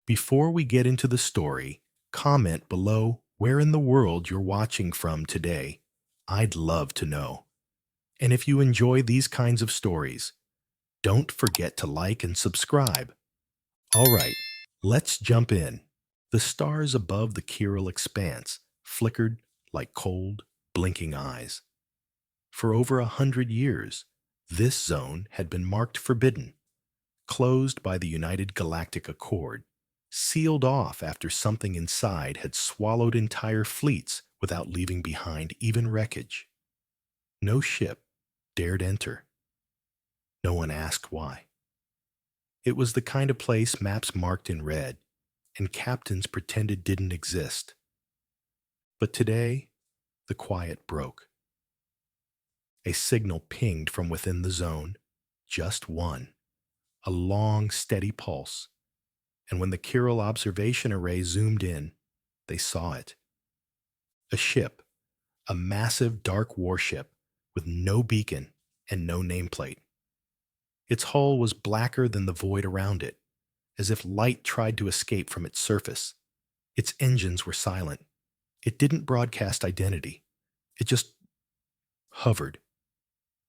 Before we get into the story, comment below where in the world you're watching from today. I'd love to know. And if you enjoy these kinds of stories, don't forget to like and subscribe. All right, let's jump in. The stars above the chiral expanse flickered like cold, blinking eyes. For over 100 years, this zone had been marked forbidden, closed by the United Galactic Accord, sealed off after something inside had swallowed entire fleets without leaving behind even wreckage. No ship dared enter. No one asked why. It was the kind of place maps marked in red, and captains pretended didn't exist. But today, the quiet broke. A signal pinged from within the zone, just one, a long, steady pulse, and when the chiral observation array zoomed in, they saw it. A ship, a massive dark warship with no beacon and no nameplate. Its hull was blacker than the void around it, as if light tried to escape from its surface. Its engines were silent. It didn't broadcast identity. It just hovered,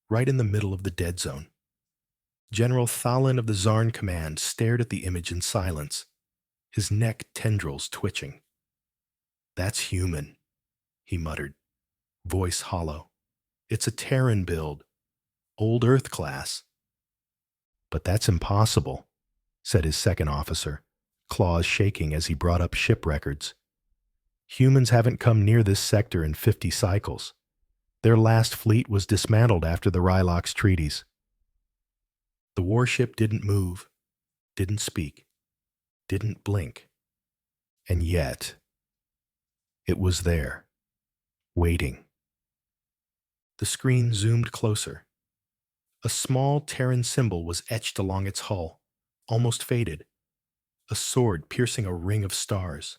right in the middle of the dead zone. General Thalin of the Zarn Command stared at the image in silence, his neck tendrils twitching. "That's human," he muttered, voice hollow. "It's a Terran build, old Earth class." "But that's impossible," said his second officer, claws shaking as he brought up ship records. "Humans haven't come near this sector in 50 cycles. Their last fleet was dismantled after the Rylox treaties." The warship didn't move, didn't speak, didn't blink. And yet, it was there, waiting. The screen zoomed closer. A small Terran symbol was etched along its hull, almost faded, a sword piercing a ring of stars.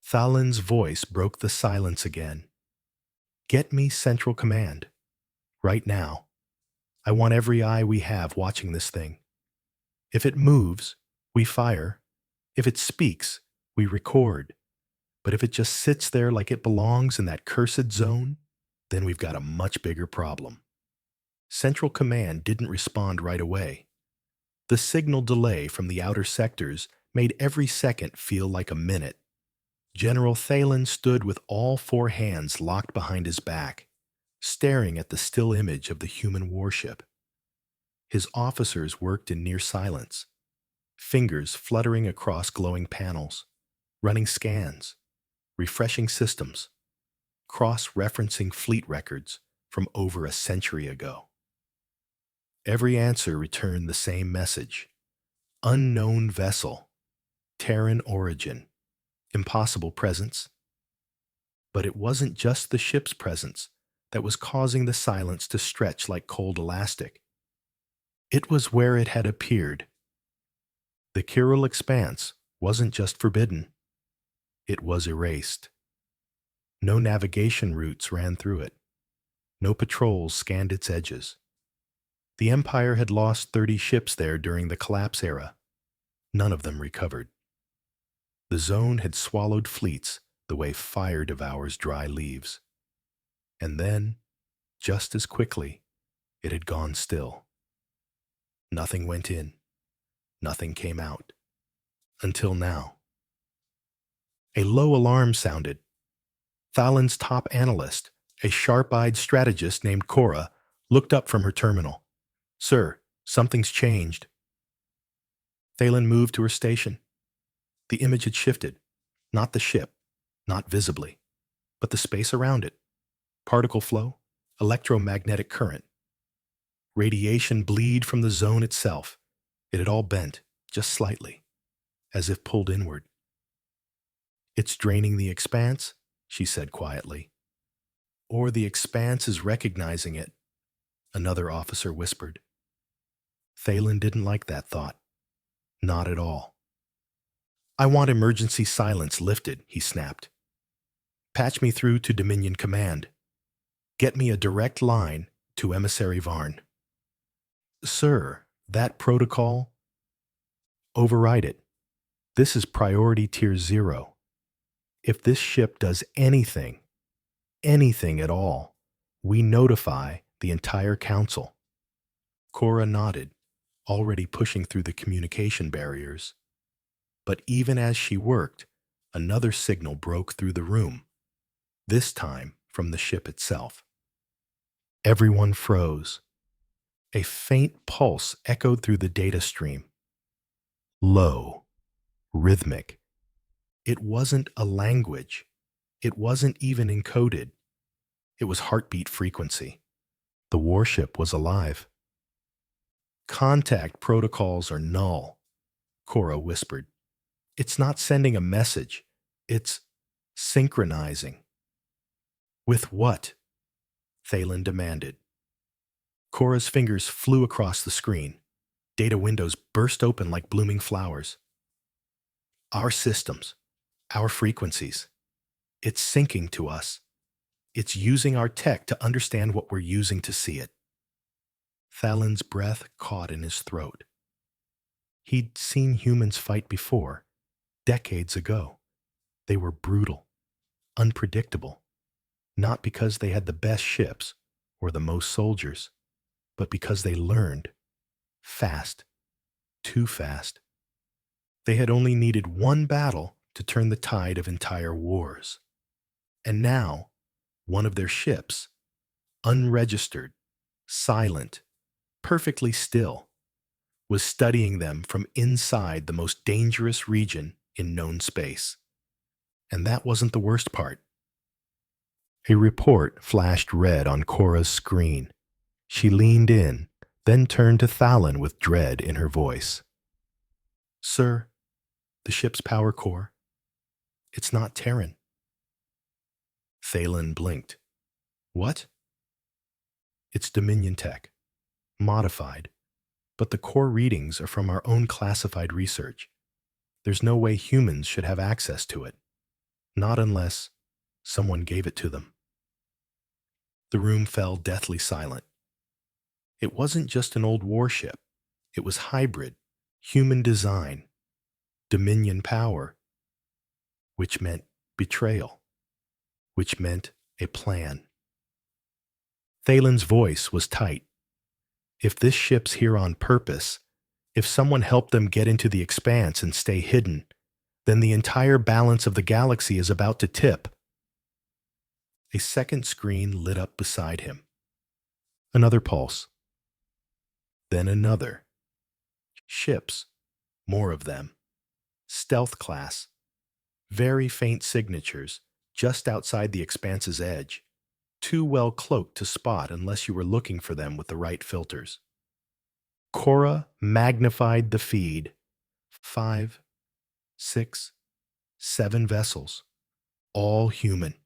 Thalin's voice broke the silence again. "Get me Central Command. Right now. I want every eye we have watching this thing. If it moves, we fire. If it speaks, we record. But if it just sits there like it belongs in that cursed zone, then we've got a much bigger problem." Central Command didn't respond right away. The signal delay from the outer sectors made every second feel like a minute. General Thalen stood with all four hands locked behind his back, staring at the still image of the human warship. His officers worked in near silence, fingers fluttering across glowing panels, running scans, refreshing systems, cross-referencing fleet records from over a century ago. Every answer returned the same message: unknown vessel, Terran origin, impossible presence. But it wasn't just the ship's presence that was causing the silence to stretch like cold elastic. It was where it had appeared. The chiral expanse wasn't just forbidden. It was erased. No navigation routes ran through it. No patrols scanned its edges. The Empire had lost 30 ships there during the collapse era. None of them recovered. The zone had swallowed fleets the way fire devours dry leaves. And then, just as quickly, it had gone still. Nothing went in. Nothing came out. Until now. A low alarm sounded. Thalin's top analyst, a sharp-eyed strategist named Cora, looked up from her terminal. "Sir, something's changed." Thalen moved to her station. The image had shifted. Not the ship, not visibly, but the space around it. Particle flow, electromagnetic current. Radiation bleed from the zone itself. It had all bent, just slightly, as if pulled inward. "It's draining the expanse," she said quietly. "Or the expanse is recognizing it," another officer whispered. Thalen didn't like that thought. Not at all. "I want emergency silence lifted," he snapped. "Patch me through to Dominion Command. Get me a direct line to Emissary Varn." "Sir, that protocol—" "Override it. This is priority tier 0. If this ship does anything at all, we notify the entire council." Cora nodded, already pushing through the communication barriers. But even as she worked, another signal broke through the room, this time from the ship itself. Everyone froze. A faint pulse echoed through the data stream. Low, rhythmic. It wasn't a language. It wasn't even encoded. It was heartbeat frequency. The warship was alive. "Contact protocols are null," Cora whispered. "It's not sending a message. It's synchronizing." "With what?" Thalen demanded. Cora's fingers flew across the screen. Data windows burst open like blooming flowers. "Our systems. Our frequencies. It's syncing to us. It's using our tech to understand what we're using to see it." Thalen's breath caught in his throat. He'd seen humans fight before, decades ago. They were brutal, unpredictable, not because they had the best ships or the most soldiers, but because they learned fast, too fast. They had only needed one battle to turn the tide of entire wars. And now, one of their ships, unregistered, silent, perfectly still, was studying them from inside the most dangerous region in known space. And that wasn't the worst part. A report flashed red on Cora's screen. She leaned in, then turned to Thalen with dread in her voice. "Sir, the ship's power core. It's not Terran." Thalen blinked. "What?" "It's Dominion tech. Modified. But the core readings are from our own classified research. There's no way humans should have access to it. Not unless someone gave it to them." The room fell deathly silent. It wasn't just an old warship. It was hybrid, human design, Dominion power, which meant betrayal, which meant a plan. Thalen's voice was tight. If this ship's here on purpose, if someone helped them get into the expanse and stay hidden, then the entire balance of the galaxy is about to tip. A second screen lit up beside him. Another pulse. Then another. Ships. More of them. Stealth class. Very faint signatures, just outside the expanse's edge. Too well cloaked to spot unless you were looking for them with the right filters. Cora magnified the feed. 5, 6, 7 vessels. All human.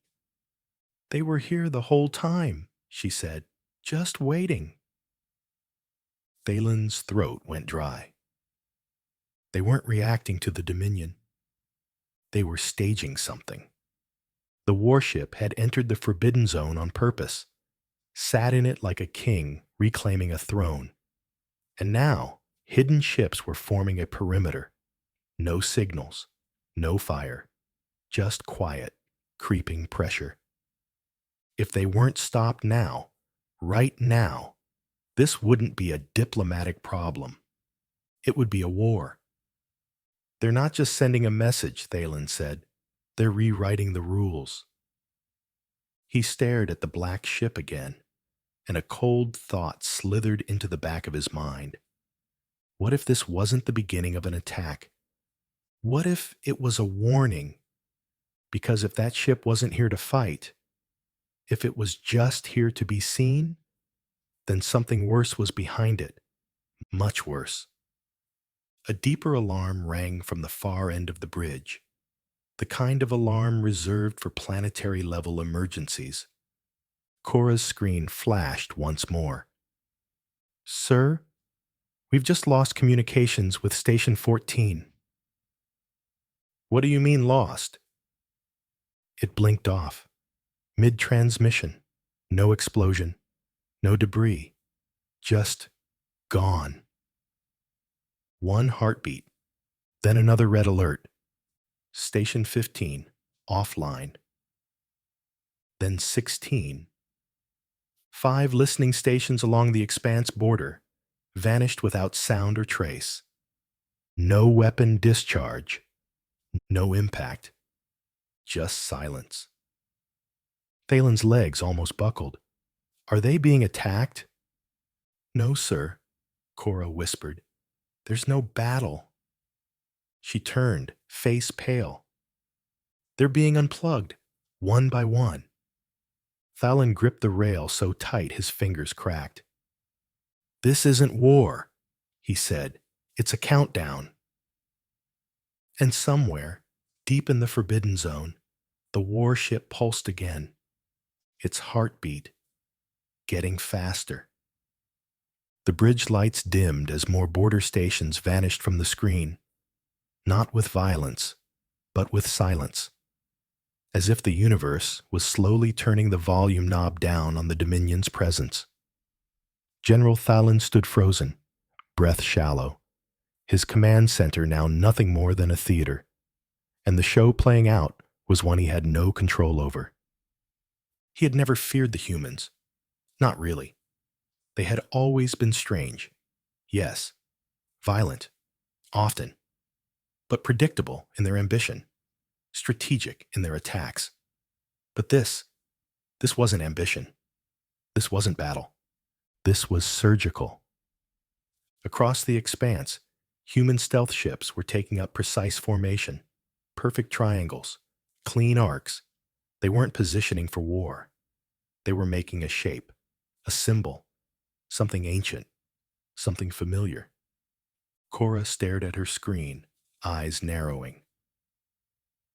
"They were here the whole time," she said. "Just waiting." Thalen's throat went dry. They weren't reacting to the Dominion. They were staging something. The warship had entered the Forbidden Zone on purpose, sat in it like a king reclaiming a throne. And now, hidden ships were forming a perimeter. No signals, no fire, just quiet, creeping pressure. If they weren't stopped now, right now, this wouldn't be a diplomatic problem. It would be a war. "They're not just sending a message," Thalen said. "They're rewriting the rules." He stared at the black ship again, and a cold thought slithered into the back of his mind. What if this wasn't the beginning of an attack? What if it was a warning? Because if that ship wasn't here to fight, if it was just here to be seen, then something worse was behind it. Much worse. A deeper alarm rang from the far end of the bridge, the kind of alarm reserved for planetary-level emergencies. Cora's screen flashed once more. "Sir, we've just lost communications with Station 14. "What do you mean lost?" It blinked off. Mid-transmission. No explosion. No debris. Just gone. One heartbeat. Then another red alert. Station 15, offline. Then 16. 5 listening stations along the Expanse border vanished without sound or trace. No weapon discharge. No impact. Just silence. Thalen's legs almost buckled. Are they being attacked? No, sir, Cora whispered. There's no battle. She turned, face pale. They're being unplugged, one by one. Thalen gripped the rail so tight his fingers cracked. This isn't war, he said. It's a countdown. And somewhere, deep in the Forbidden Zone, the warship pulsed again. Its heartbeat getting faster. The bridge lights dimmed as more border stations vanished from the screen, not with violence, but with silence, as if the universe was slowly turning the volume knob down on the Dominion's presence. General Thalen stood frozen, breath shallow, his command center now nothing more than a theater, and the show playing out was one he had no control over. He had never feared the humans. Not really. They had always been strange. Yes, violent, often, but predictable in their ambition, strategic in their attacks. But this wasn't ambition. This wasn't battle. This was surgical. Across the Expanse, human stealth ships were taking up precise formation, perfect triangles, clean arcs. They weren't positioning for war. They were making a shape, a symbol, something ancient, something familiar. Cora stared at her screen, eyes narrowing.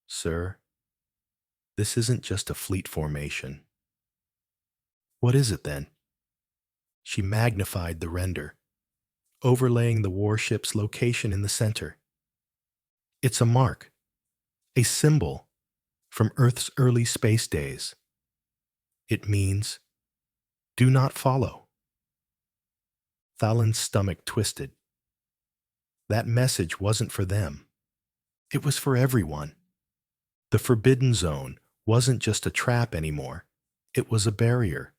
Sir, this isn't just a fleet formation. What is it then? She magnified the render, overlaying the warship's location in the center. It's a mark, a symbol from Earth's early space days. It means, do not follow. Thalen's stomach twisted. That message wasn't for them. It was for everyone. The Forbidden Zone wasn't just a trap anymore. It was a barrier.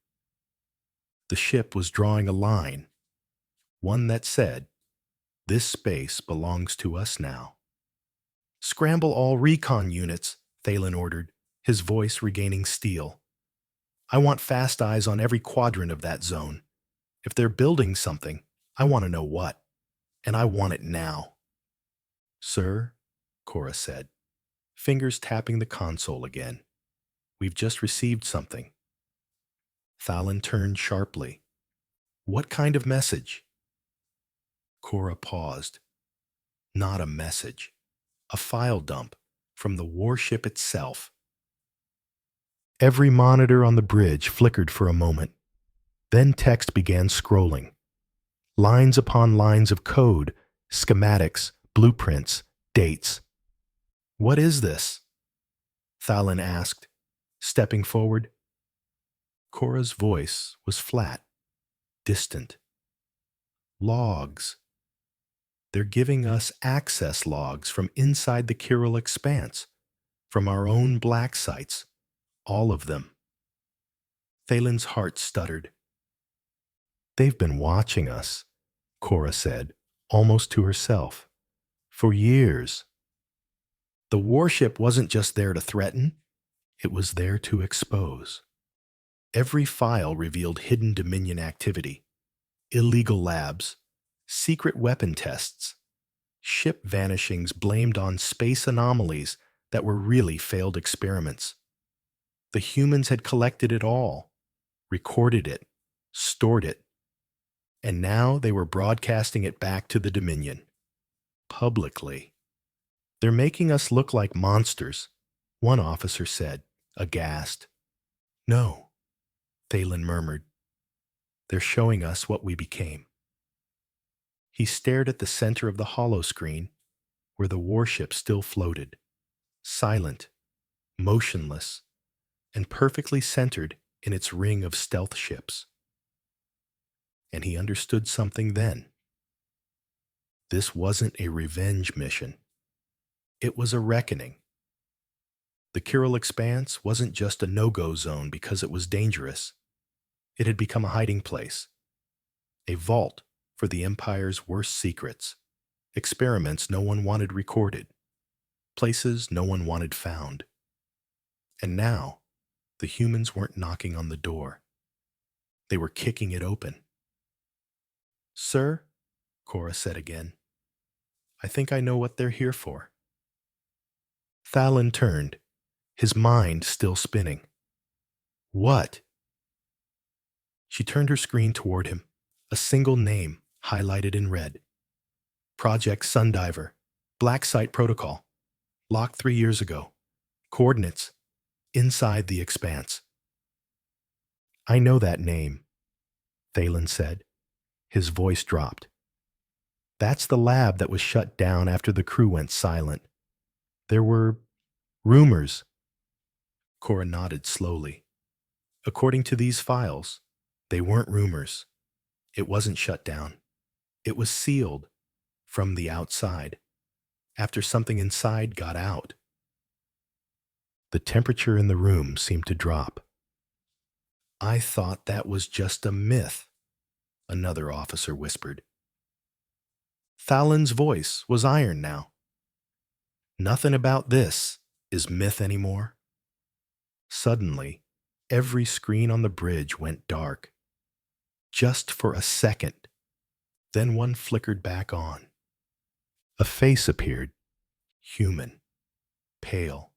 The ship was drawing a line, one that said, this space belongs to us now. Scramble all recon units, Thalen ordered, his voice regaining steel. I want fast eyes on every quadrant of that zone. If they're building something, I want to know what. And I want it now. Sir, Cora said, fingers tapping the console again. We've just received something. Thalen turned sharply. What kind of message? Cora paused. Not a message. A file dump from the warship itself. Every monitor on the bridge flickered for a moment. Then text began scrolling. Lines upon lines of code, schematics, blueprints, dates. What is this? Thalen asked, stepping forward. Cora's voice was flat, distant. Logs. They're giving us access logs from inside the Chiral Expanse, from our own black sites, all of them. Thalen's heart stuttered. They've been watching us, Cora said, almost to herself, for years. The warship wasn't just there to threaten, it was there to expose. Every file revealed hidden Dominion activity, illegal labs, secret weapon tests, ship vanishings blamed on space anomalies that were really failed experiments. The humans had collected it all, recorded it, stored it, and now they were broadcasting it back to the Dominion. Publicly. They're making us look like monsters, one officer said, aghast. No, Thalen murmured. They're showing us what we became. He stared at the center of the holoscreen, where the warship still floated, silent, motionless, and perfectly centered in its ring of stealth ships. And he understood something then. This wasn't a revenge mission. It was a reckoning. The Chiral Expanse wasn't just a no-go zone because it was dangerous. It had become a hiding place, a vault for the Empire's worst secrets, experiments no one wanted recorded, places no one wanted found. And now, the humans weren't knocking on the door. They were kicking it open. "Sir," Cora said again, "I think I know what they're here for." Thalon turned, his mind still spinning. "What?" She turned her screen toward him, a single name highlighted in red. Project Sundiver, Black Site Protocol, locked 3 years ago. Coordinates, inside the Expanse. "I know that name," Thalon said. His voice dropped. "That's the lab that was shut down after the crew went silent. There were rumors." Cora nodded slowly. "According to these files, they weren't rumors. It wasn't shut down. It was sealed from the outside, after something inside got out." The temperature in the room seemed to drop. "I thought that was just a myth," another officer whispered. Thalon's voice was iron now. "Nothing about this is myth anymore." Suddenly, every screen on the bridge went dark. Just for a second. Then one flickered back on. A face appeared. Human. Pale.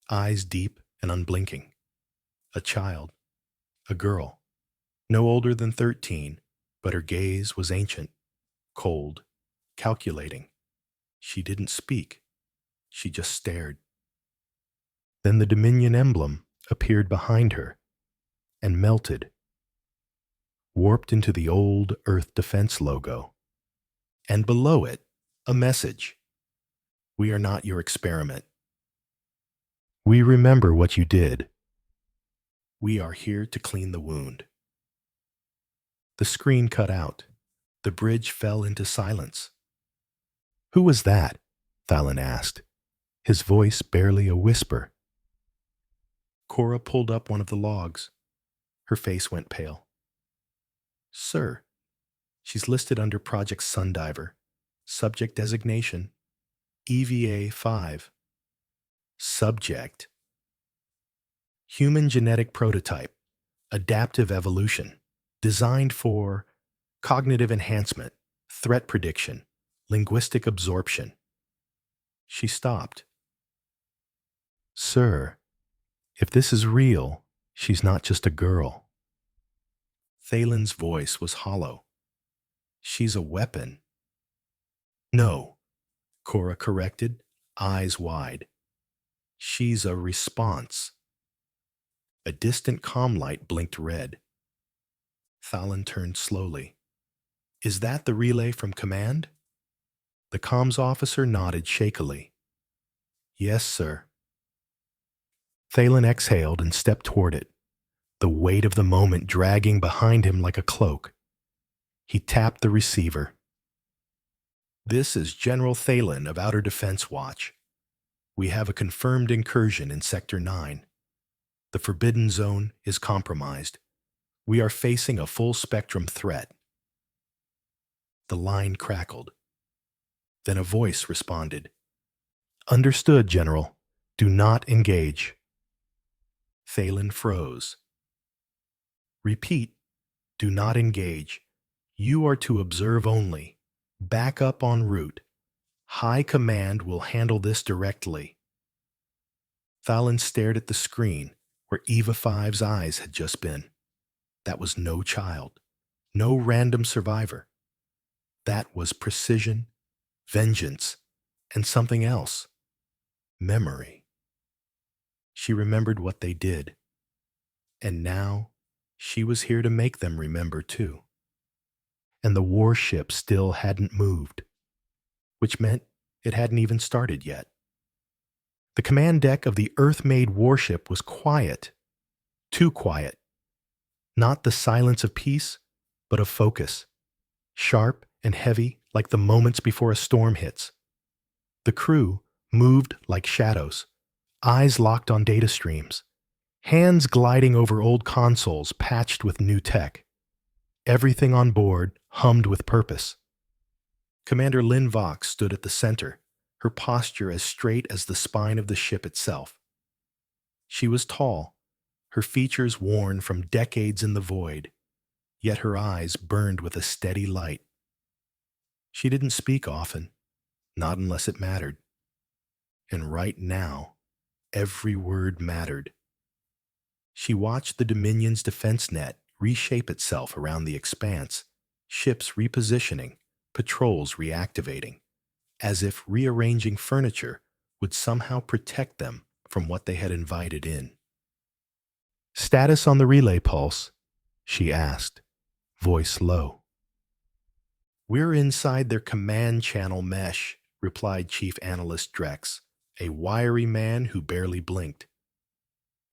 Eyes deep and unblinking. A child. A girl. No older than 13, but her gaze was ancient, cold, calculating. She didn't speak. She just stared. Then the Dominion emblem appeared behind her and melted, warped into the old Earth Defense logo. And below it, a message. "We are not your experiment. We remember what you did. We are here to clean the wound." The screen cut out. The bridge fell into silence. "Who was that?" Thalon asked, his voice barely a whisper. Cora pulled up one of the logs. Her face went pale. "Sir, she's listed under Project Sundiver. Subject designation, EVA 5. Subject. Human genetic prototype. Adaptive evolution. Designed for cognitive enhancement, threat prediction, linguistic absorption." She stopped. "Sir, if this is real, she's not just a girl." Thalon's voice was hollow. "She's a weapon." "No," Cora corrected, eyes wide. "She's a response." A distant comm light blinked red. Thalon turned slowly. "Is that the relay from command?" The comms officer nodded shakily. "Yes, sir." Thalon exhaled and stepped toward it, the weight of the moment dragging behind him like a cloak. He tapped the receiver. "This is General Thalon of Outer Defense Watch. We have a confirmed incursion in Sector 9. The Forbidden Zone is compromised. We are facing a full-spectrum threat." The line crackled. Then a voice responded. "Understood, General. Do not engage." Thalon froze. "Repeat, do not engage. You are to observe only. Back up en route. High Command will handle this directly." Thalon stared at the screen where Eva 5's eyes had just been. That was no child, no random survivor. That was precision, vengeance, and something else. Memory. She remembered what they did. And now, she was here to make them remember too. And the warship still hadn't moved, which meant it hadn't even started yet. The command deck of the Earth-made warship was quiet. Too quiet. Not the silence of peace, but of focus. Sharp and heavy like the moments before a storm hits. The crew, moved like shadows, eyes locked on data streams, hands gliding over old consoles patched with new tech. Everything on board hummed with purpose. Commander Lynn Vox stood at the center, her posture as straight as the spine of the ship itself. She was tall, her features worn from decades in the void, yet her eyes burned with a steady light. She didn't speak often, not unless it mattered. And right now, every word mattered. She watched the Dominion's defense net reshape itself around the expanse, ships repositioning, patrols reactivating, as if rearranging furniture would somehow protect them from what they had invited in. "Status on the relay pulse?" she asked, voice low. "We're inside their command channel mesh," replied Chief Analyst Drex, a wiry man who barely blinked.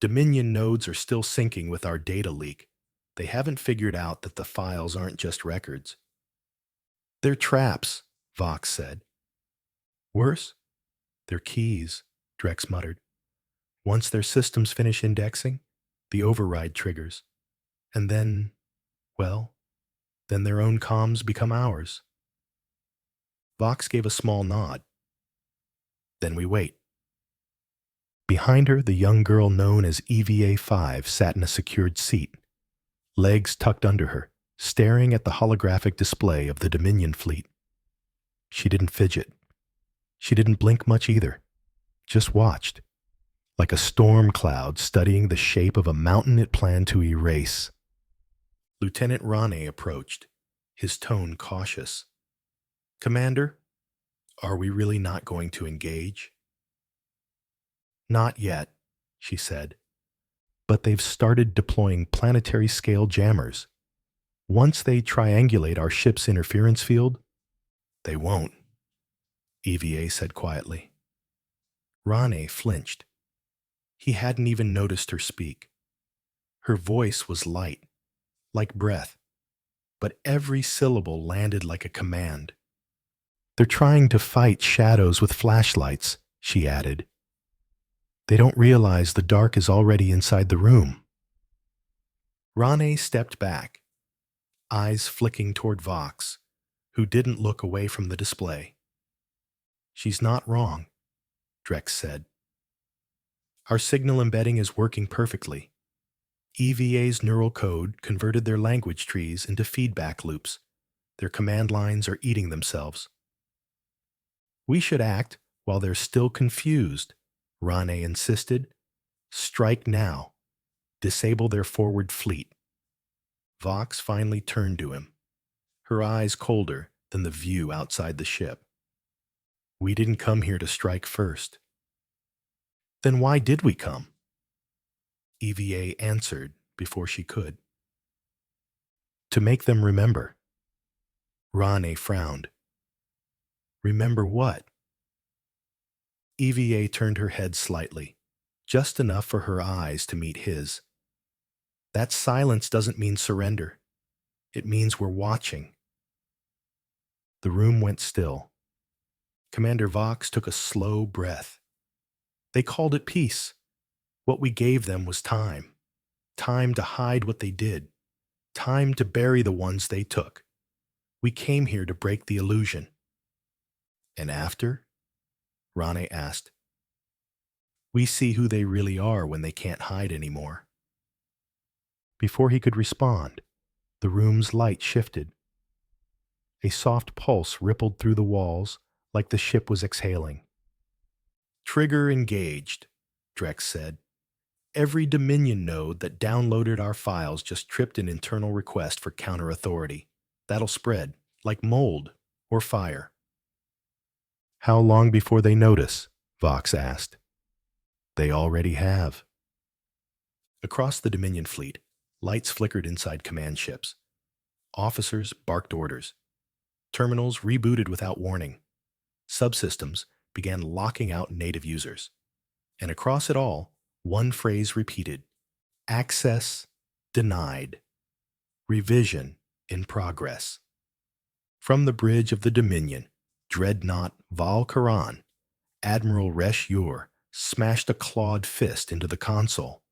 "Dominion nodes are still syncing with our data leak. They haven't figured out that the files aren't just records." "They're traps," Vox said. "Worse? They're keys," Drex muttered. "Once their systems finish indexing, the override triggers. And then, well, then their own comms become ours." Vox gave a small nod. "Then we wait." Behind her, the young girl known as EVA-5 sat in a secured seat, legs tucked under her, staring at the holographic display of the Dominion fleet. She didn't fidget. She didn't blink much either, just watched, like a storm cloud studying the shape of a mountain it planned to erase. Lieutenant Rane approached, his tone cautious. "Commander, are we really not going to engage?" "Not yet," she said. "But they've started deploying planetary-scale jammers. Once they triangulate our ship's interference field—" "They won't," EVA said quietly. Rane flinched. He hadn't even noticed her speak. Her voice was light, like breath, but every syllable landed like a command. "They're trying to fight shadows with flashlights," she added. "They don't realize the dark is already inside the room." Rane stepped back, eyes flicking toward Vox, who didn't look away from the display. "She's not wrong," Drex said. "Our signal embedding is working perfectly. EVA's neural code converted their language trees into feedback loops. Their command lines are eating themselves." "We should act while they're still confused," Rane insisted. "Strike now. Disable their forward fleet." Vox finally turned to him, her eyes colder than the view outside the ship. "We didn't come here to strike first." "Then why did we come?" EVA answered before she could. "To make them remember." Rane frowned. "Remember what?" EVA turned her head slightly, just enough for her eyes to meet his. "That silence doesn't mean surrender. It means we're watching." The room went still. Commander Vox took a slow breath. "They called it peace. What we gave them was time. Time to hide what they did. Time to bury the ones they took. We came here to break the illusion." "And after?" Rane asked. "We see who they really are when they can't hide anymore." Before he could respond, the room's light shifted. A soft pulse rippled through the walls like the ship was exhaling. "Trigger engaged," Drex said. "Every Dominion node that downloaded our files just tripped an internal request for counter-authority. That'll spread, like mold or fire." "How long before they notice?" Vox asked. "They already have." Across the Dominion fleet, lights flickered inside command ships. Officers barked orders. Terminals rebooted without warning. Subsystems began locking out native users. And across it all, one phrase repeated: "Access denied. Revision in progress." From the bridge of the Dominion, Dreadnought Val Karan, Admiral Resh Yor smashed a clawed fist into the console.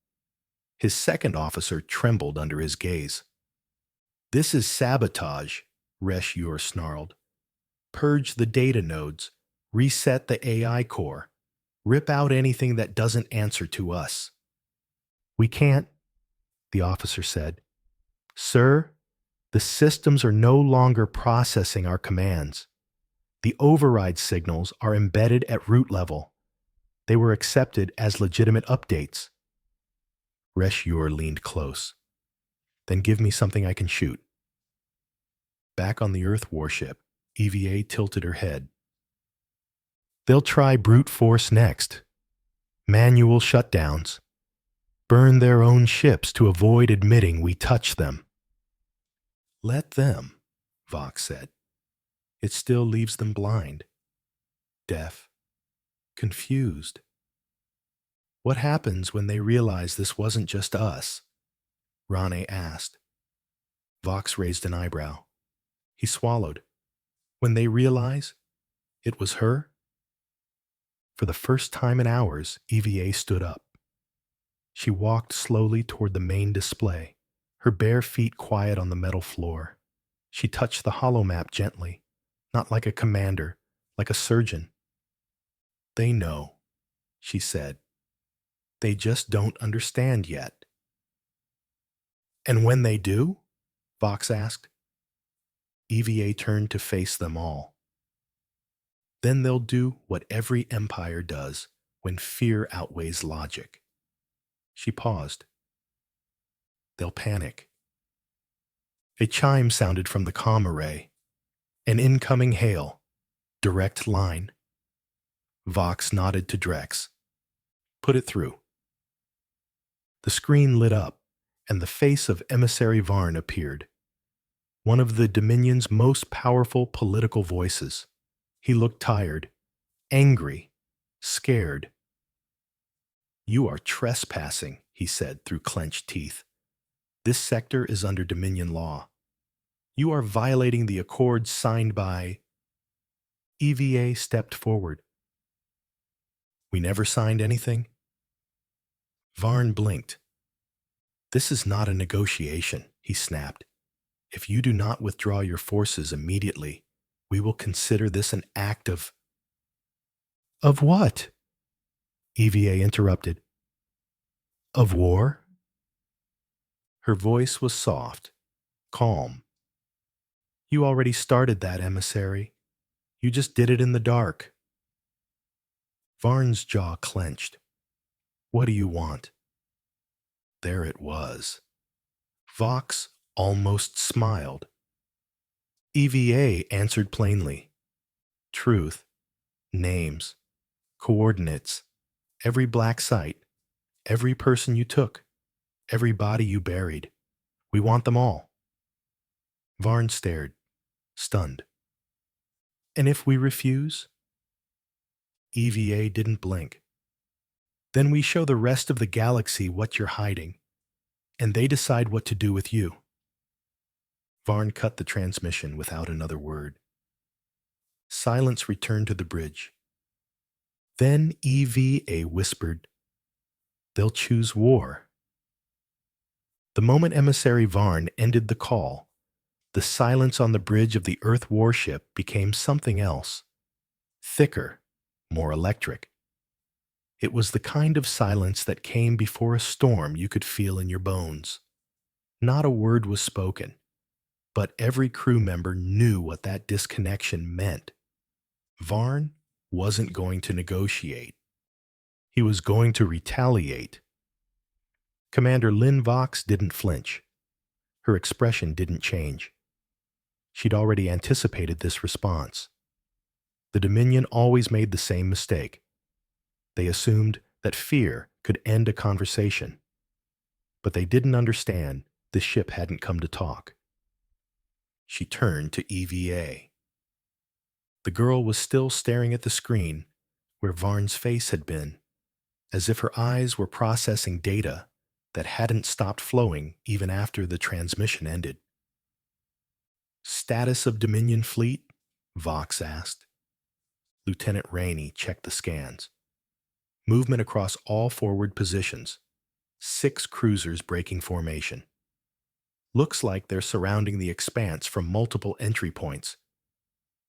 His second officer trembled under his gaze. "This is sabotage," Resh Yor snarled. "Purge the data nodes, reset the AI core, rip out anything that doesn't answer to us." "We can't," the officer said. "Sir, the systems are no longer processing our commands. The override signals are embedded at root level. They were accepted as legitimate updates." Resh Yor leaned close. "Then give me something I can shoot." Back on the Earth warship, EVA tilted her head. "They'll try brute force next. Manual shutdowns. Burn their own ships to avoid admitting we touched them." "Let them," Vox said. "It still leaves them blind, deaf, confused. What happens when they realize this wasn't just us?" Rane asked. Vox raised an eyebrow. He swallowed. "When they realize it was her?" For the first time in hours, EVA stood up. She walked slowly toward the main display, her bare feet quiet on the metal floor. She touched the holomap gently, not like a commander, like a surgeon. "They know," she said. "They just don't understand yet." "And when they do?" Vox asked. EVA turned to face them all. "Then they'll do what every empire does when fear outweighs logic." She paused. "They'll panic." A chime sounded from the comm array. An incoming hail. Direct line. Vox nodded to Drex. "Put it through." The screen lit up, and the face of Emissary Varn appeared. One of the Dominion's most powerful political voices. He looked tired, angry, scared. "You are trespassing," he said through clenched teeth. "This sector is under Dominion law. You are violating the accords signed by—" EVA stepped forward. "We never signed anything?" Varn blinked. "This is not a negotiation," he snapped. "If you do not withdraw your forces immediately, we will consider this an act of—" "Of what?" EVA interrupted. "Of war?" Her voice was soft, calm. "You already started that, emissary. You just did it in the dark." Varn's jaw clenched. "What do you want?" There it was. Vox almost smiled. EVA answered plainly. "Truth, names, coordinates, every black site, every person you took, every body you buried. We want them all." Varn stared, stunned. "And if we refuse?" EVA didn't blink. "Then we show the rest of the galaxy what you're hiding, and they decide what to do with you." Varn cut the transmission without another word. Silence returned to the bridge. Then EVA whispered, "They'll choose war." The moment Emissary Varn ended the call, the silence on the bridge of the Earth warship became something else. Thicker, more electric. It was the kind of silence that came before a storm you could feel in your bones. Not a word was spoken, but every crew member knew what that disconnection meant. Varn wasn't going to negotiate. He was going to retaliate. Commander Lynn Vox didn't flinch. Her expression didn't change. She'd already anticipated this response. The Dominion always made the same mistake. They assumed that fear could end a conversation. But they didn't understand the ship hadn't come to talk. She turned to EVA. The girl was still staring at the screen where Varn's face had been, as if her eyes were processing data that hadn't stopped flowing even after the transmission ended. "Status of Dominion fleet?" Vox asked. Lieutenant Rainey checked the scans. Movement across all forward positions. 6 cruisers breaking formation. Looks like they're surrounding the expanse from multiple entry points.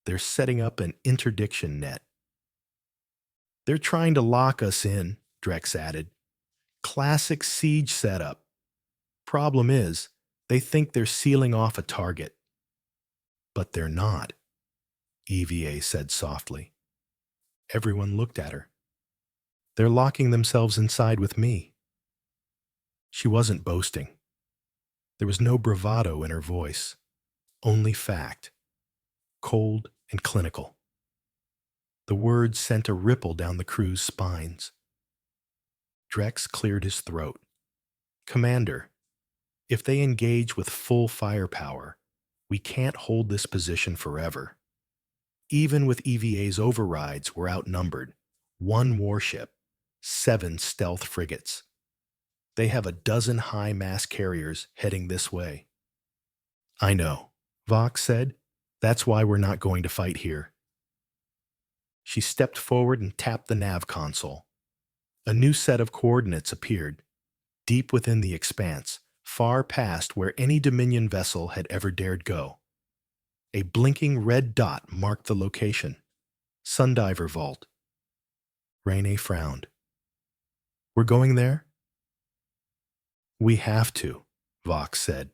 They're setting up an interdiction net. They're trying to lock us in, Drex added. Classic siege setup. Problem is, they think they're sealing off a target. But they're not, EVA said softly. Everyone looked at her. They're locking themselves inside with me. She wasn't boasting. There was no bravado in her voice, only fact, cold and clinical. The words sent a ripple down the crew's spines. Drex cleared his throat. Commander, if they engage with full firepower, we can't hold this position forever. Even with EVA's overrides, we're outnumbered. 1 warship, 7 stealth frigates. They have a dozen high-mass carriers heading this way. I know, Vox said. That's why we're not going to fight here. She stepped forward and tapped the nav console. A new set of coordinates appeared, deep within the expanse, far past where any Dominion vessel had ever dared go. A blinking red dot marked the location. Sundiver Vault. Rainey frowned. We're going there? We have to, Vox said.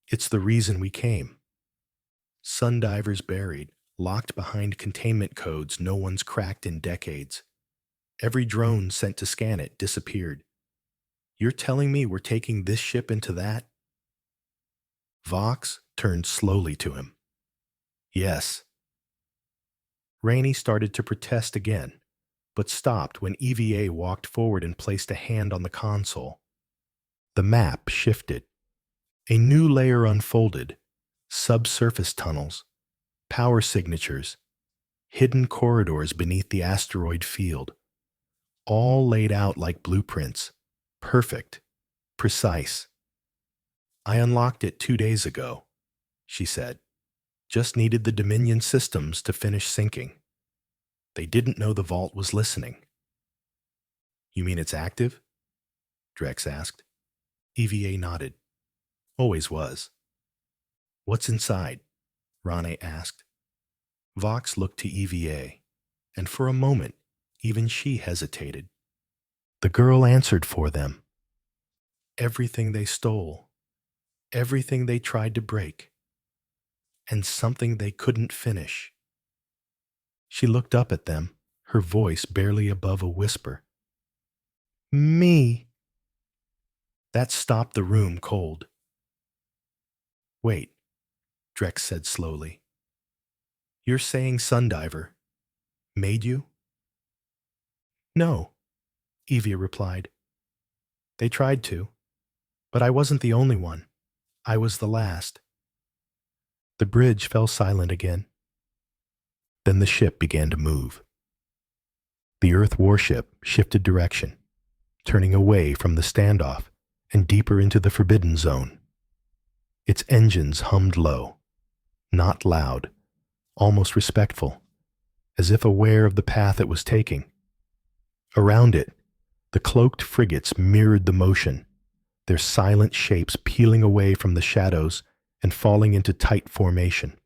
It's the reason we came. Sundivers buried, locked behind containment codes no one's cracked in decades. Every drone sent to scan it disappeared. You're telling me we're taking this ship into that? Vox turned slowly to him. Yes. Rainey started to protest again, but stopped when EVA walked forward and placed a hand on the console. The map shifted. A new layer unfolded. Subsurface tunnels, power signatures, hidden corridors beneath the asteroid field, all laid out like blueprints. Perfect. Precise. I unlocked it 2 days ago, she said. Just needed the Dominion systems to finish syncing. They didn't know the vault was listening. You mean it's active? Drex asked. EVA nodded. Always was. What's inside? Rane asked. Vox looked to EVA, and for a moment, even she hesitated. The girl answered for them. Everything they stole, everything they tried to break, and something they couldn't finish. She looked up at them, her voice barely above a whisper. Me. That stopped the room cold. Wait, Drex said slowly. You're saying Sundiver made you? No, Evia replied. They tried to, but I wasn't the only one. I was the last. The bridge fell silent again. Then the ship began to move. The Earth warship shifted direction, turning away from the standoff and deeper into the Forbidden Zone. Its engines hummed low, not loud, almost respectful, as if aware of the path it was taking. Around it, the cloaked frigates mirrored the motion, their silent shapes peeling away from the shadows and falling into tight formation.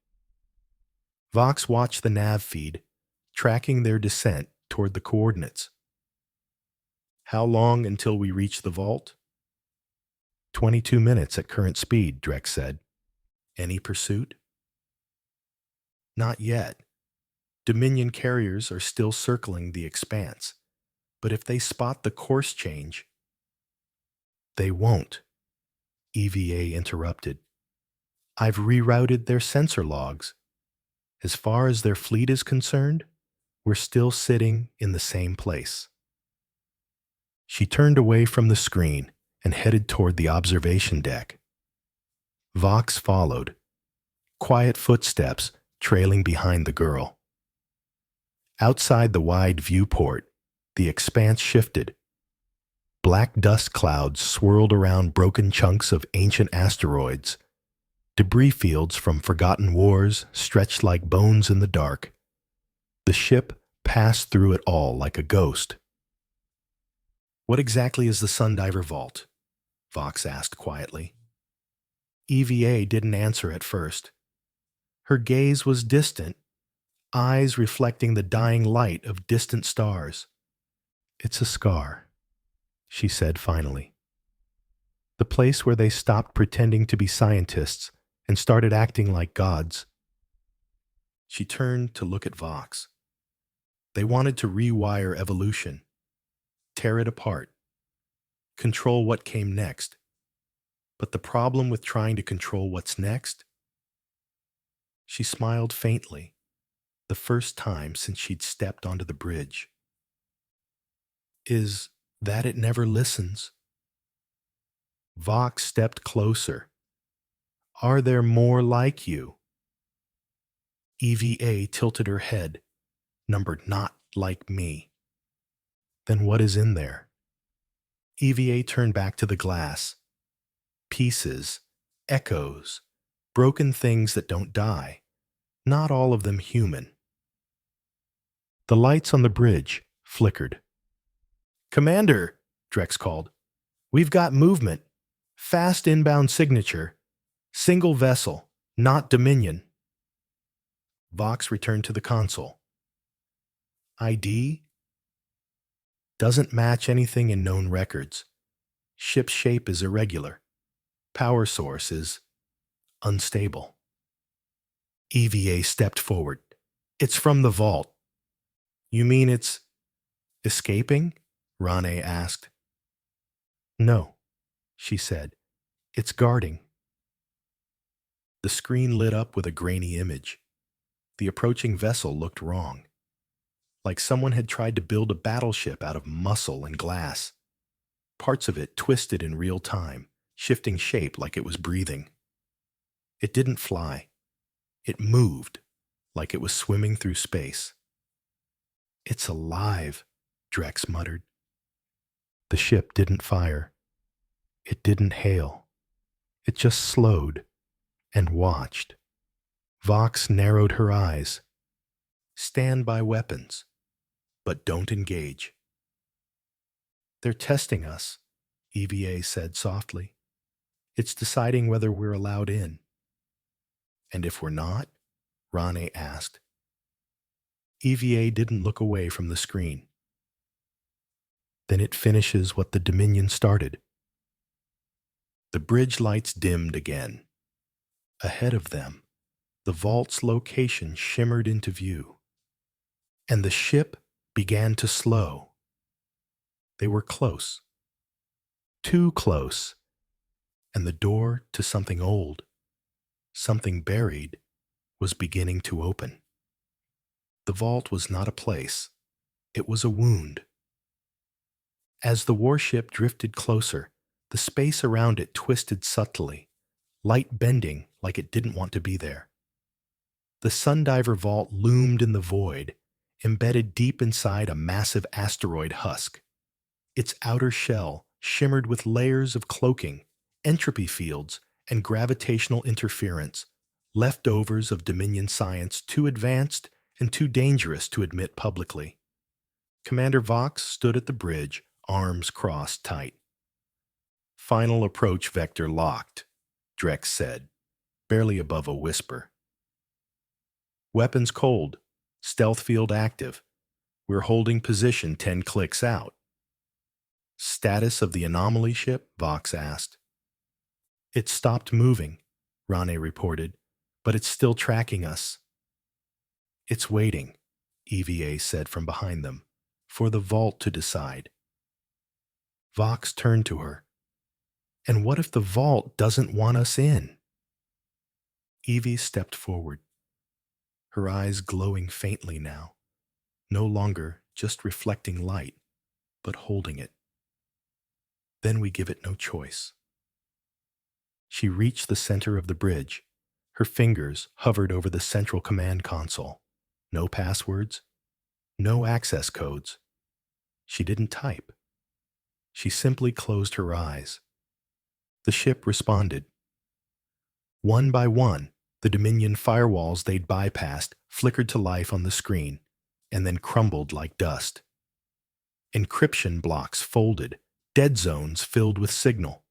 Vox watched the nav feed, tracking their descent toward the coordinates. How long until we reach the vault? 22 minutes at current speed, Drex said. Any pursuit? Not yet. Dominion carriers are still circling the expanse, but if they spot the course change... They won't, EVA interrupted. I've rerouted their sensor logs. As far as their fleet is concerned, we're still sitting in the same place. She turned away from the screen and headed toward the observation deck. Vox followed, quiet footsteps trailing behind the girl. Outside the wide viewport, the expanse shifted. Black dust clouds swirled around broken chunks of ancient asteroids. Debris fields from forgotten wars stretched like bones in the dark. The ship passed through it all like a ghost. "What exactly is the Sundiver Vault?" Vox asked quietly. EVA didn't answer at first. Her gaze was distant, eyes reflecting the dying light of distant stars. "It's a scar," she said finally. "The place where they stopped pretending to be scientists and started acting like gods." She turned to look at Vox. They wanted to rewire evolution, tear it apart, control what came next. But the problem with trying to control what's next? She smiled faintly, the first time since she'd stepped onto the bridge. "Is that it never listens?" Vox stepped closer. "Are there more like you?" EVA tilted her head, numbered "not like me." "Then what is in there?" EVA turned back to the glass. Pieces, echoes, broken things that don't die, not all of them human. The lights on the bridge flickered. "Commander," Drex called, "we've got movement. Fast inbound signature. Single vessel, not Dominion." Vox returned to the console. "ID? Doesn't match anything in known records. Ship's shape is irregular. Power source is unstable." EVA stepped forward. "It's from the vault." "You mean it's escaping?" Rane asked. "No," she said. "It's guarding." The screen lit up with a grainy image. The approaching vessel looked wrong, like someone had tried to build a battleship out of muscle and glass. Parts of it twisted in real time, shifting shape like it was breathing. It didn't fly. It moved, like it was swimming through space. "It's alive," Drex muttered. The ship didn't fire. It didn't hail. It just slowed and watched. Vox narrowed her eyes. "Stand by weapons, but don't engage." "They're testing us," EVA said softly. "It's deciding whether we're allowed in." "And if we're not?" Rane asked. EVA didn't look away from the screen. "Then it finishes what the Dominion started." The bridge lights dimmed again. Ahead of them, the vault's location shimmered into view. And the ship began to slow. They were close. Too close. And the door to something old, something buried, was beginning to open. The vault was not a place. It was a wound. As the warship drifted closer, the space around it twisted subtly, light bending like it didn't want to be there. The Sundiver Vault loomed in the void, embedded deep inside a massive asteroid husk. Its outer shell shimmered with layers of cloaking, entropy fields, and gravitational interference, leftovers of Dominion science too advanced and too dangerous to admit publicly. Commander Vox stood at the bridge, arms crossed tight. "Final approach vector locked," Drex said, barely above a whisper. "Weapons cold. Stealth field active. We're holding position 10 clicks out." "Status of the anomaly ship?" Vox asked. "It stopped moving," Rane reported, "but it's still tracking us." "It's waiting," EVA said from behind them, "for the vault to decide." Vox turned to her. "And what if the vault doesn't want us in?" Evie stepped forward, her eyes glowing faintly now, no longer just reflecting light, but holding it. "Then we give it no choice." She reached the center of the bridge. Her fingers hovered over the central command console. No passwords, no access codes. She didn't type. She simply closed her eyes. The ship responded. One by one, the Dominion firewalls they'd bypassed flickered to life on the screen, and then crumbled like dust. Encryption blocks folded, dead zones filled with signal.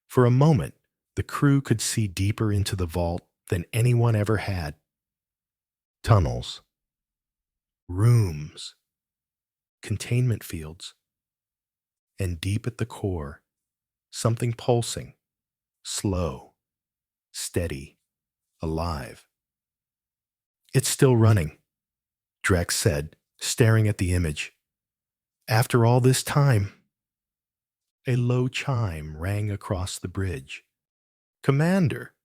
For a moment, the crew could see deeper into the vault than anyone ever had. Tunnels, rooms, containment fields, and deep at the core, something pulsing, slow, steady, alive. "It's still running," Drex said, staring at the image. "After all this time." A low chime rang across the bridge. "Commander,"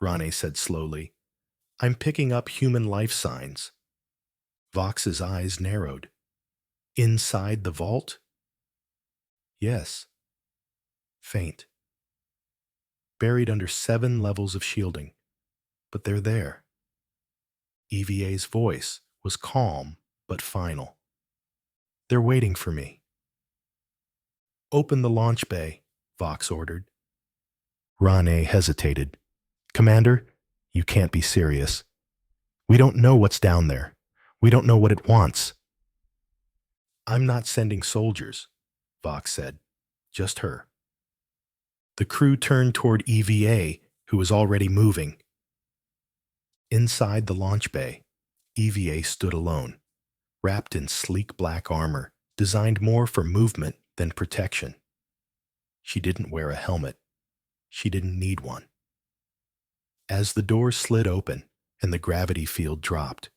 Rane said slowly, "I'm picking up human life signs." Vox's eyes narrowed. "Inside the vault?" "Yes." "Faint. Buried under 7 levels of shielding. But they're there." EVA's voice was calm but final. "They're waiting for me." "Open the launch bay," Vox ordered. Rane hesitated. "Commander, you can't be serious. We don't know what's down there. We don't know what it wants." "I'm not sending soldiers," Vox said. "Just her." The crew turned toward EVA, who was already moving. Inside the launch bay, EVA stood alone, wrapped in sleek black armor, designed more for movement than protection. She didn't wear a helmet. She didn't need one. As the door slid open and the gravity field dropped,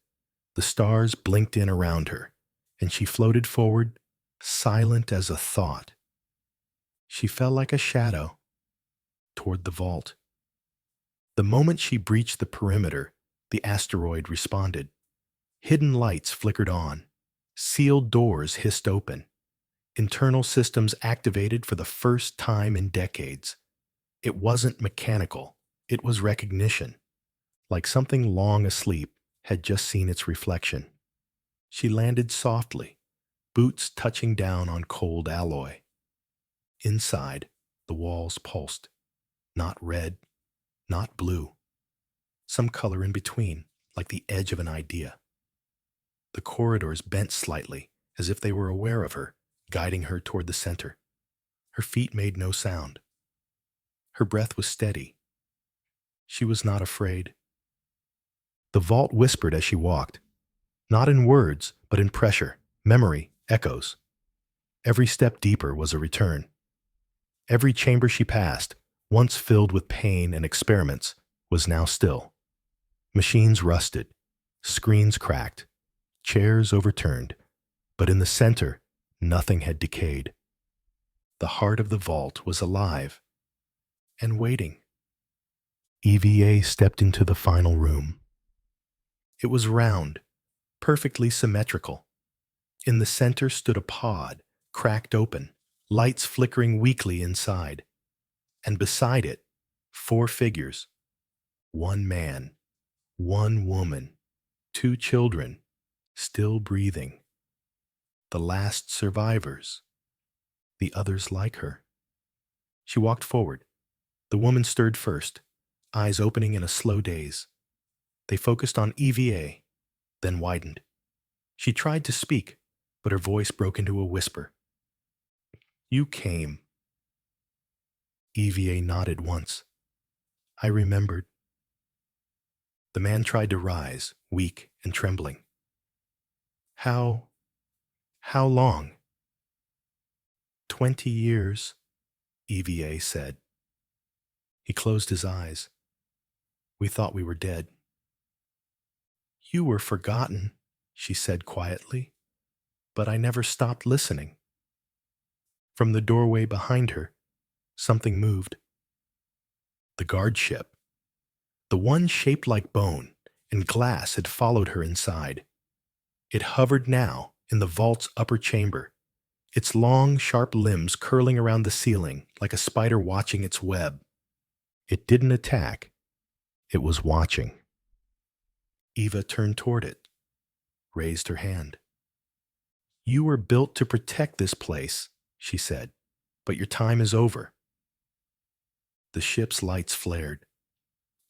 the stars blinked in around her, and she floated forward, silent as a thought. She fell like a shadow toward the vault. The moment she breached the perimeter, the asteroid responded. Hidden lights flickered on. Sealed doors hissed open. Internal systems activated for the first time in decades. It wasn't mechanical. It was recognition, like something long asleep had just seen its reflection. She landed softly, boots touching down on cold alloy. Inside, the walls pulsed. Not red, not blue. Some color in between, like the edge of an idea. The corridors bent slightly, as if they were aware of her, guiding her toward the center. Her feet made no sound. Her breath was steady. She was not afraid. The vault whispered as she walked, not in words, but in pressure, memory, echoes. Every step deeper was a return. Every chamber she passed, once filled with pain and experiments, was now still. Machines rusted, screens cracked, chairs overturned, but in the center, nothing had decayed. The heart of the vault was alive and waiting. EVA stepped into the final room. It was round, perfectly symmetrical. In the center stood a pod, cracked open, lights flickering weakly inside. And beside it, 4 figures. 1 man, 1 woman, 2 children, still breathing. The last survivors. The others like her. She walked forward. The woman stirred first, eyes opening in a slow daze. They focused on EVA, then widened. She tried to speak, but her voice broke into a whisper. "You came." EVA nodded once. "I remembered." The man tried to rise, weak and trembling. How long?" 20 years, EVA said. He closed his eyes. "We thought we were dead." "You were forgotten," she said quietly, "but I never stopped listening." From the doorway behind her, something moved. The guard ship. The one shaped like bone and glass had followed her inside. It hovered now in the vault's upper chamber, its long, sharp limbs curling around the ceiling like a spider watching its web. It didn't attack. It was watching. Eva turned toward it, raised her hand. "You were built to protect this place," she said, "but your time is over." The ship's lights flared.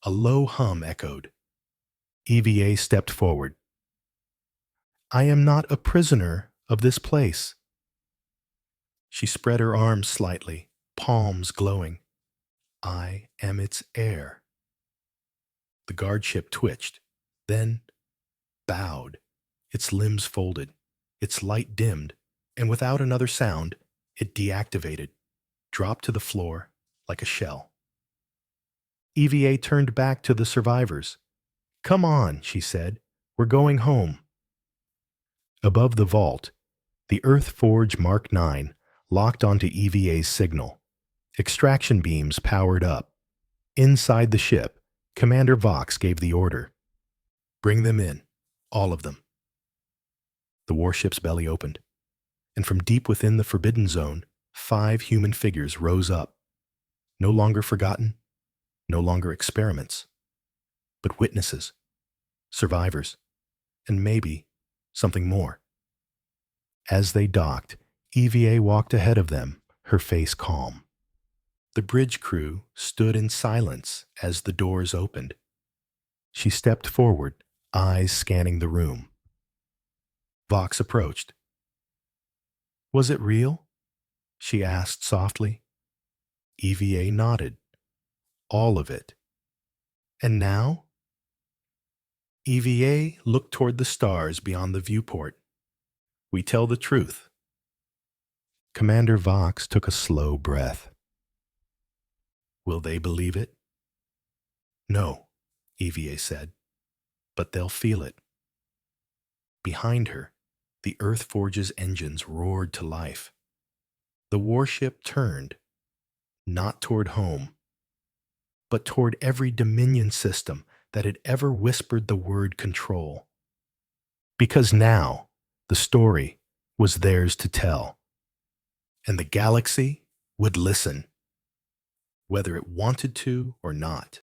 A low hum echoed. EVA stepped forward. I am not a prisoner of this place. She spread her arms slightly, palms glowing. I am its heir. The guard ship twitched, then bowed, its limbs folded, its light dimmed, and without another sound, it deactivated, dropped to the floor like a shell. EVA turned back to the survivors. Come on, she said. We're going home. Above the vault, the Earth Forge Mark 9 locked onto EVA's signal. Extraction beams powered up. Inside the ship, Commander Vox gave the order. Bring them in, all of them. The warship's belly opened, and from deep within the Forbidden Zone, 5 human figures rose up. No longer forgotten, no longer experiments, but witnesses, survivors, and maybe something more. As they docked, EVA walked ahead of them, her face calm. The bridge crew stood in silence as the doors opened. She stepped forward, eyes scanning the room. Vox approached. Was it real? She asked softly. EVA nodded. All of it. And now? EVA looked toward the stars beyond the viewport. We tell the truth. Commander Vox took a slow breath. Will they believe it? No, EVA said, but they'll feel it. Behind her, the Earth Forge's engines roared to life. The warship turned, not toward home, but toward every Dominion system that had ever whispered the word control. Because now, the story was theirs to tell, and the galaxy would listen, whether it wanted to or not.